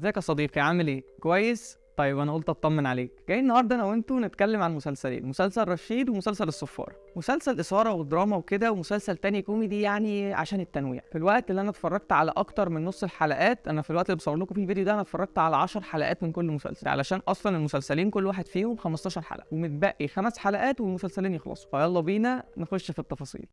ازيك يا صديقي؟ عامل ايه؟ كويس؟ طيب انا قلت اطمن عليك. جاي النهارده انا وانتو نتكلم عن مسلسلين، مسلسل رشيد ومسلسل الصفارة. مسلسل اثاره ودراما وكده، ومسلسل تاني كوميدي يعني عشان التنويع. في الوقت اللي انا اتفرجت على اكتر من نص الحلقات، انا في الوقت اللي بصور لكم فيه الفيديو ده انا اتفرجت على 10 حلقات من كل مسلسل، علشان اصلا المسلسلين كل واحد فيهم 15 حلقه ومتبقي 5 حلقات والمسلسلين يخلصوا. فيلا بينا نخش في التفاصيل.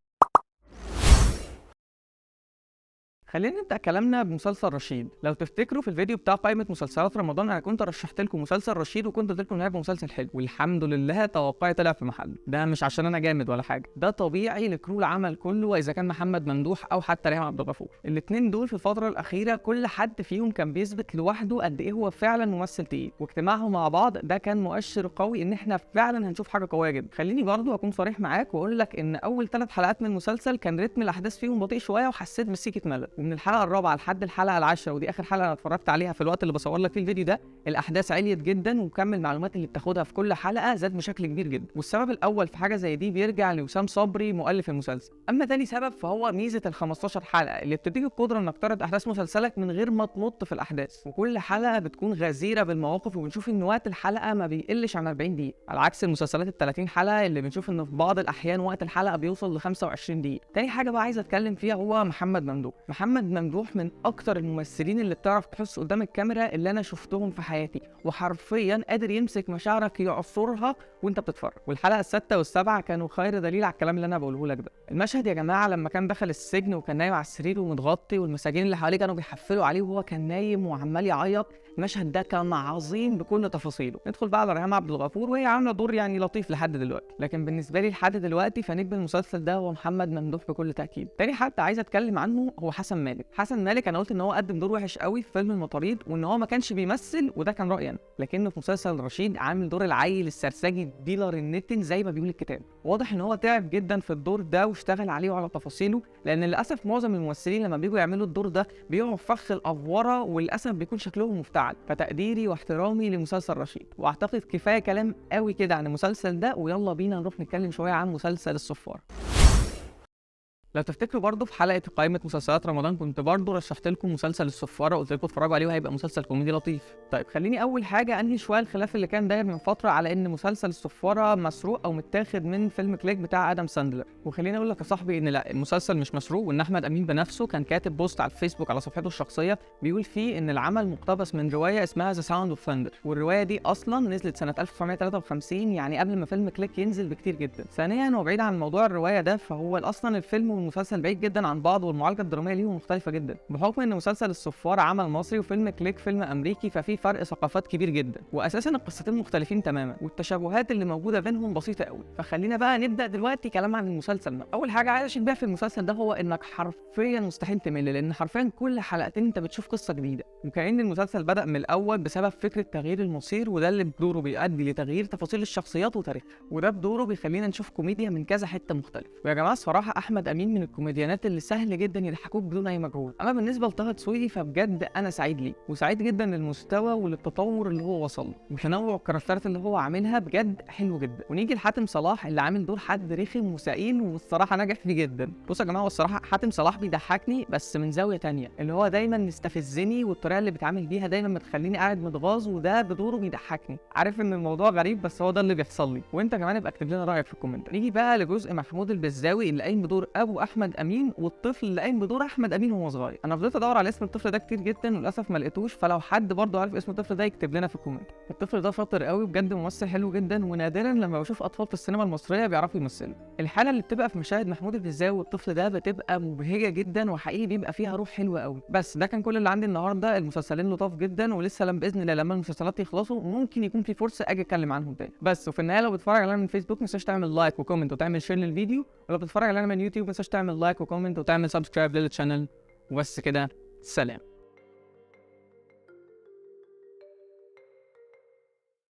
خلينا نبدأ كلامنا بمسلسل رشيد. لو تفتكروا في الفيديو بتاع قائمة مسلسلات رمضان انا كنت رشحت لكم مسلسل رشيد، وكنت قلت لكم ان هيبقى مسلسل حلو، والحمد لله توقعي طلع في محله. ده مش عشان انا جامد ولا حاجة، ده طبيعي لكرو العمل كله، واذا كان محمد ممدوح او حتى ريهام عبد الغفور. الاثنين دول في الفترة الأخيرة كل حد فيهم كان بيثبت لوحده قد ايه هو فعلا ممثل تقيل، واجتماعهم مع بعض ده كان مؤشر قوي ان احنا فعلا هنشوف حاجة قوية جدا. خليني برضو اكون صريح معاك واقول لك ان اول 3 حلقات من المسلسل كان رتم الاحداث فيهم بطيء شوية، وحسيت بسيكة ملل. ومن الحلقة الرابعة لحد الحلقه العاشره، ودي اخر حلقه انا اتفرجت عليها في الوقت اللي بصور لك فيه الفيديو ده، الاحداث عليت جدا، وكم المعلومات اللي بتاخدها في كل حلقه زاد بشكل كبير جدا. والسبب الاول في حاجه زي دي بيرجع لوسام صبري مؤلف المسلسل. اما تاني سبب فهو ميزه ال 15 حلقه اللي بتديك القدره انك تعرض احداث مسلسلك من غير ما تمط في الاحداث، وكل حلقه بتكون غزيره بالمواقف، وبنشوف ان وقت الحلقه ما بيقلش عن 40 دقيقه، على عكس المسلسلات ال 30 حلقه اللي بنشوف انه في بعض الاحيان وقت الحلقه بيوصل ل 25 دقيقه. تاني حاجه بقى عايز اتكلم فيها هو محمد ممدوح. محمد ممدوح من اكتر الممثلين اللي بتعرف تحس قدام الكاميرا اللي انا شفتهم في حياتي، وحرفيا قادر يمسك مشاعرك يعصرها وانت بتتفرج. والحلقه السادسه والسابعه كانوا خير دليل على الكلام اللي انا بقوله لك ده. المشهد يا جماعه لما كان دخل السجن وكان نايم على السرير ومتغطي، والمساجين اللي حواليه كانوا بيحفلوا عليه وهو كان نايم وعمال يعيط، المشهد ده كان عظيم بكل تفاصيله. ندخل بقى على ريهام عبد الغفور، وهي عامله دور يعني لطيف لحد دلوقتي، لكن بالنسبه لي لحد دلوقتي فنجم المسلسل ده هو محمد ممدوح بكل تاكيد. تاني حد عايز اتكلم عنه هو حسن مالك. حسن مالك انا قلت ان هو قدم دور وحش قوي في فيلم المطاريد، وان هو ما كانش بيمثل، وده كان رايي انا، لكنه في مسلسل رشيد عامل دور العيل السرسجي الديلر النتن زي ما بيقول الكتاب. واضح ان هو تعب جدا في الدور ده واشتغل عليه وعلى تفاصيله، لان للاسف معظم الممثلين لما بييجوا يعملوا الدور ده بيقعوا في فخ الافوره، وللاسف بيكون شكلهم مفتعل. فتقديري واحترامي لمسلسل رشيد، واعتقد كفايه كلام قوي كده عن المسلسل ده، ويلا بينا نروح نتكلم شويه عن مسلسل الصفارة. لو تفتكروا برضه في حلقه قائمه مسلسلات رمضان كنت برضه رشحت لكم مسلسل الصفاره، قلت لكم اتفرجوا عليه وهيبقى مسلسل كوميدي لطيف. طيب خليني اول حاجه انهي شويه الخلاف اللي كان داير من فتره على ان مسلسل الصفاره مسروق او متاخد من فيلم كليك بتاع ادم ساندلر. وخليني اقول لك يا صاحبي ان لا، المسلسل مش مسروق، وان احمد امين بنفسه كان كاتب بوست على الفيسبوك على صفحته الشخصيه بيقول فيه ان العمل مقتبس من روايه اسمها ذا ساوند اوف ثاندر، والروايه دي اصلا نزلت سنه 1953، يعني قبل ما فيلم كليك ينزل بكتير جدا. ثانيا وبعيد عن موضوع الروايه ده، فهو اصلا الفيلم والمسلسل بعيد جدا عن بعض، والمعالجه الدراميه ليهم مختلفه جدا، بحكم ان مسلسل الصفارة عمل مصري وفيلم كليك فيلم امريكي، ففي فرق ثقافات كبير جدا، واساسا القصتين مختلفين تماما، والتشابهات اللي موجوده بينهم بسيطه قوي. فخلينا بقى نبدا دلوقتي كلام عن المسلسل ده. اول حاجه عايز اشيد بيها في المسلسل ده هو انك حرفيا مستحيل تمل، لان حرفيا كل حلقتين انت بتشوف قصه جديده، وكأن المسلسل بدا من الاول بسبب فكره تغيير المصير، وده اللي بدوره بيؤدي لتغيير تفاصيل الشخصيات وتاريخها، وده بدوره بيخلينا نشوف كوميديا من كذا حته مختلفه. ويا جماعه الصراحه احمد امين من الكوميديانات اللي سهل جدا يضحكوك بدون اي مجهود. اما بالنسبه لطه دسوقي فبجد انا سعيد ليه، وسعيد جدا للمستوى وللتطور اللي هو وصل له، وتنوع الكاركترات اللي هو عاملها بجد حلو جدا. ونيجي لحاتم صلاح اللي عامل دور حد رخم وسئيل، والصراحه نجح فيه جدا. بصوا يا جماعه والصراحه حاتم صلاح بيضحكني بس من زاويه تانية، اللي هو دايما مستفزني، والطريقه اللي بيتعامل بيها دايما بتخليني قاعد متغاظ، وده بدوره بيضحكني. عارف ان الموضوع غريب بس هو ده اللي بيحصل لي، وانت كمان ابقى اكتب لنا رايك في الكومنت. نيجي بقى لجزء محمود البزاوي اللي قايم بدور ابو احمد امين، والطفل اللي قايم بدور احمد امين وهو صغير. انا فضلت ادور على اسم الطفل ده كتير جدا وللاسف ما لقيتوش، فلو حد برضه عارف اسم الطفل ده يكتب لنا في الكومنت. الطفل ده شاطر قوي بجد، ممثل حلو جدا، ونادرا لما بشوف اطفال في السينما المصريه بيعرفوا يمثلوا. الحاله اللي بتبقى في مشاهد محمود البزاوي والطفل ده بتبقى مبهجه جدا، وحقيقي بيبقى فيها روح حلوه قوي. بس ده كان كل اللي عندي النهارده. المسلسلين لطاف جدا، ولسه باذن الله لما المسلسلات يخلصوا ممكن يكون في فرصه اجي اتكلم عنهم تاني. بس وفي النهايه لو بتتفرج علينا من فيسبوك ما تنساش تعمل لايك وكومنت وتعمل شير للفيديو، ولو بتتفرج علينا من يوتيوب ما تنساش تعمل لايك وكومنت وتعمل سبسكرايب للشانل. وبس كده، سلام.